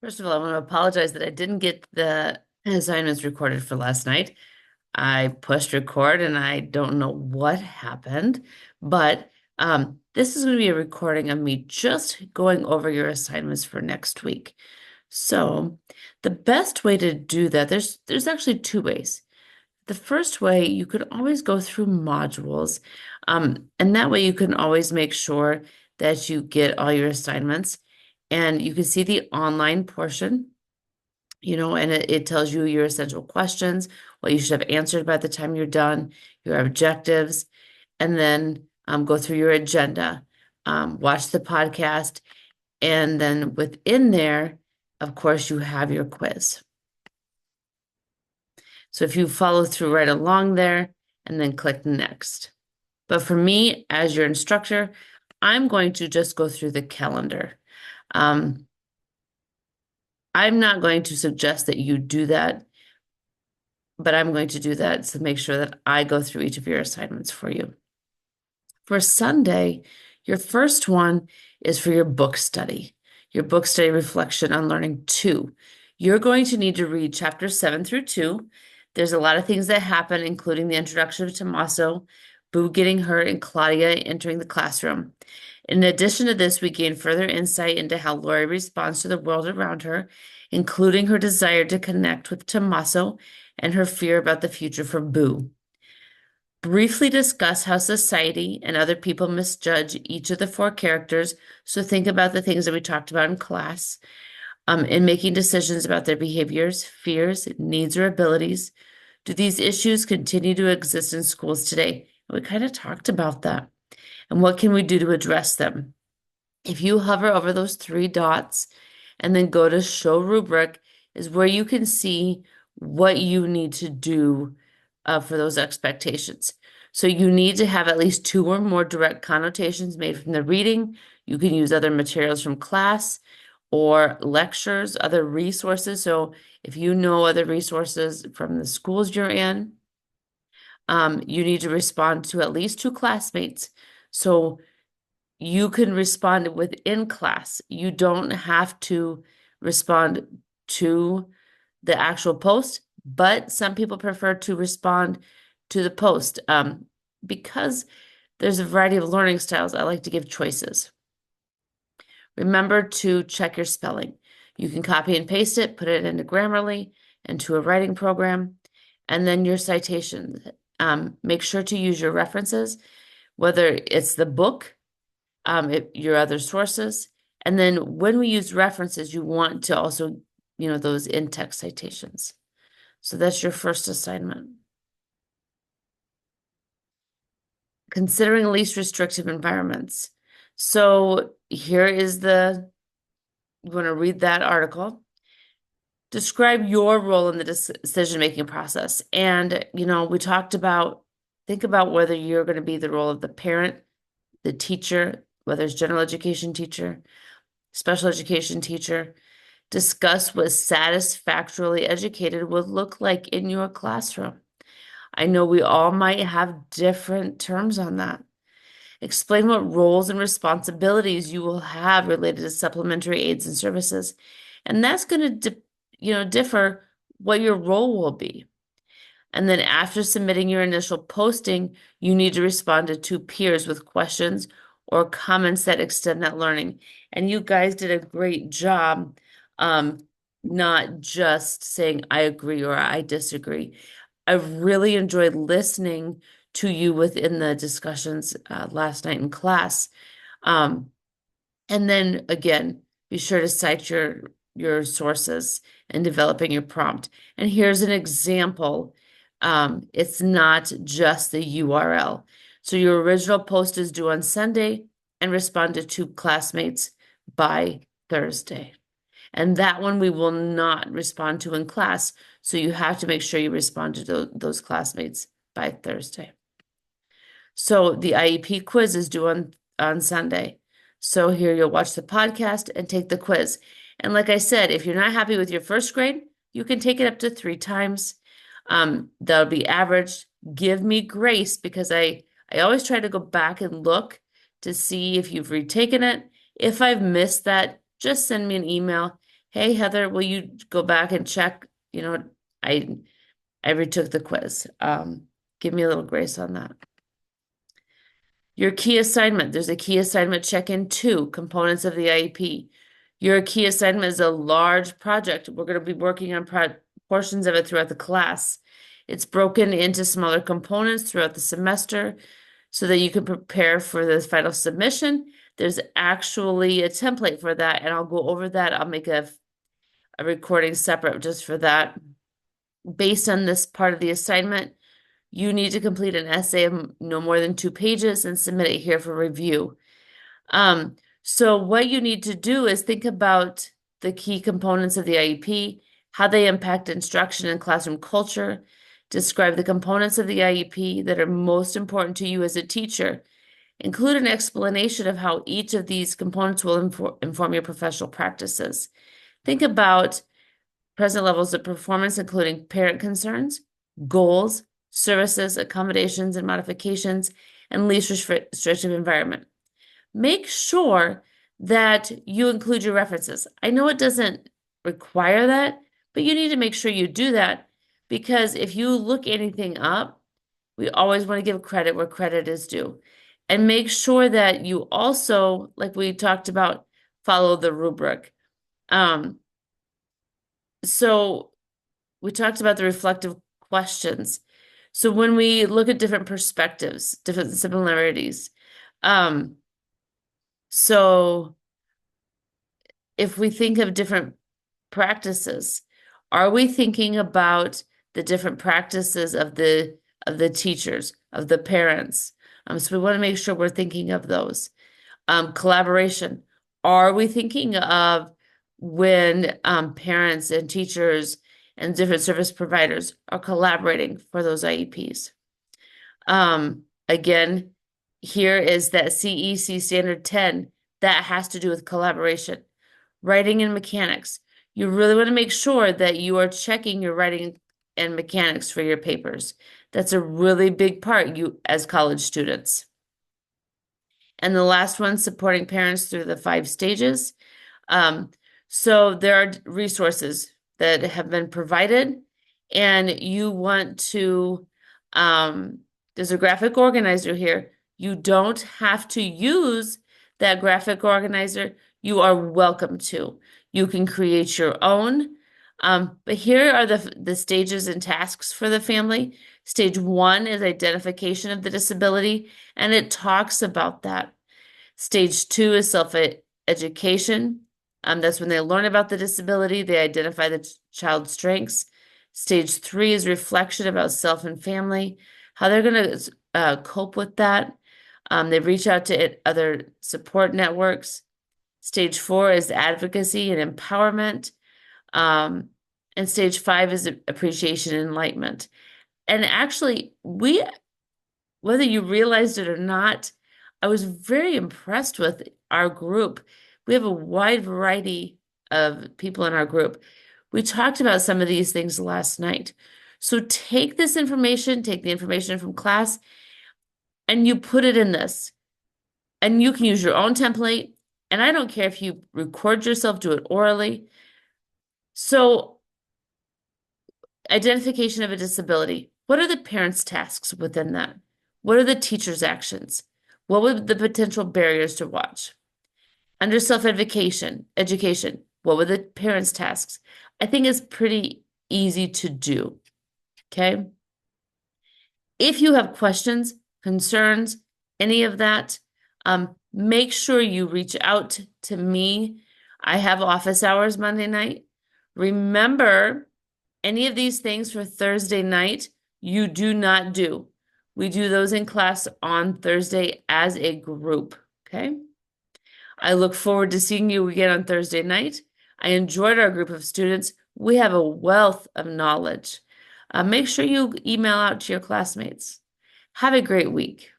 First of all, I want to apologize that I didn't get the assignments recorded for last night. I pushed record and I don't know what happened, but this is going to be a recording of me just going over your assignments for next week. So the best way to do that, there's actually two ways. The first way, you could always go through modules, and that way you can always make sure that you get all your assignments, and you can see the online portion, and it tells you your essential questions, what you should have answered by the time you're done, your objectives, and then go through your agenda, watch the podcast, and then within there, of course, you have your quiz. So if you follow through right along there and then click next. But for me, as your instructor, I'm going to just go through the calendar. Um, I'm not going to suggest that you do that, but I'm going to do that to make sure that I go through each of your assignments for you. For Sunday, your first one is for your book study reflection on learning two. You're going to need to read chapters 7 through 2. There's a lot of things that happen, including the introduction of Tommaso, Boo getting hurt, and Claudia entering the classroom. In addition to this, we gain further insight into how Lori responds to the world around her, including her desire to connect with Tommaso and her fear about the future for Boo. Briefly discuss how society and other people misjudge each of the four characters. So think about the things that we talked about in class, in making decisions about their behaviors, fears, needs, or abilities. Do these issues continue to exist in schools today? We kind of talked about that. And what can we do to address them? If you hover over those three dots and then go to show rubric, is where you can see what you need to do for those expectations. So you need to have at least 2 or more direct connotations made from the reading. You can use other materials from class or lectures, other resources. So if you know other resources from the schools you're in, you need to respond to at least 2 classmates. So you can respond within class. You don't have to respond to the actual post, but some people prefer to respond to the post. Because there's a variety of learning styles, I like to give choices. Remember to check your spelling. You can copy and paste it, put it into Grammarly, into a writing program, and then your citations. Make sure to use your references, whether it's the book, your other sources. And then when we use references, you want to also, those in-text citations. So that's your first assignment. Considering least restrictive environments. So here is you want to read that article. Describe your role in the decision-making process. And, we talked about, think about whether you're going to be the role of the parent, the teacher, whether it's general education teacher, special education teacher. Discuss what satisfactorily educated would look like in your classroom. I know we all might have different terms on that. Explain what roles and responsibilities you will have related to supplementary aids and services. And that's going to, differ what your role will be. And then after submitting your initial posting, you need to respond to 2 peers with questions or comments that extend that learning. And you guys did a great job, not just saying I agree or I disagree. I really enjoyed listening to you within the discussions last night in class. And then again, be sure to cite your sources in developing your prompt. And here's an example. It's not just the URL. So your original post is due on Sunday and respond to 2 classmates by Thursday. And that one we will not respond to in class. So you have to make sure you respond to those classmates by Thursday. So the IEP quiz is due on Sunday. So here you'll watch the podcast and take the quiz. And like I said, if you're not happy with your first grade, you can take it up to 3 times. That'll be averaged. Give me grace because I always try to go back and look to see if you've retaken it. If I've missed that, just send me an email. hey, Heather, will you go back and check? I I retook the quiz. Give me a little grace on that. Your key assignment, there's a key assignment check-in two components of the IEP. Your key assignment is a large project. We're going to be working on portions of it throughout the class. It's broken into smaller components throughout the semester so that you can prepare for the final submission. There's actually a template for that, and I'll go over that. I'll make a recording separate just for that. Based on this part of the assignment, you need to complete an essay of no more than 2 pages and submit it here for review. So what you need to do is think about the key components of the IEP, how they impact instruction and classroom culture, describe the components of the IEP that are most important to you as a teacher, include an explanation of how each of these components will inform your professional practices. Think about present levels of performance, including parent concerns, goals, services, accommodations, and modifications, and least restrictive environment. Make sure that you include your references. I know it doesn't require that, but you need to make sure you do that because if you look anything up, we always want to give credit where credit is due. And make sure that you also, like we talked about, follow the rubric. So we talked about the reflective questions. So when we look at different perspectives, different similarities, so if we think of different practices, are we thinking about the different practices of the teachers, of the parents? So we want to make sure we're thinking of those. Collaboration. Are we thinking of when parents and teachers and different service providers are collaborating for those IEPs? Again, here is that CEC Standard 10 that has to do with collaboration. Writing and mechanics. You really want to make sure that you are checking your writing and mechanics for your papers. That's a really big part you as college students. And the last one, supporting parents through the 5 stages. So there are resources that have been provided, and you want to, there's a graphic organizer here. You don't have to use that graphic organizer. You are welcome to. You can create your own. But here are the stages and tasks for the family. Stage 1 is identification of the disability, and it talks about that. Stage 2 is self-education. That's when they learn about the disability, they identify the child's strengths. Stage 3 is reflection about self and family, how they're going to cope with that. They reach out to other support networks. Stage 4 is advocacy and empowerment. And stage 5 is appreciation and enlightenment. And actually, whether you realized it or not, I was very impressed with our group. We have a wide variety of people in our group. We talked about some of these things last night. So take this information, take the information from class, and you put it in this. And you can use your own template. And I don't care if you record yourself, do it orally. So identification of a disability. What are the parents' tasks within that? What are the teachers' actions? What would the potential barriers to watch? Under self-education, what were the parents' tasks? I think it's pretty easy to do, okay? If you have questions, concerns, any of that, make sure you reach out to me. I have office hours Monday night. Remember, any of these things for Thursday night, you do not do. We do those in class on Thursday as a group, okay? I look forward to seeing you again on Thursday night. I enjoyed our group of students. We have a wealth of knowledge. Make sure you email out to your classmates. Have a great week.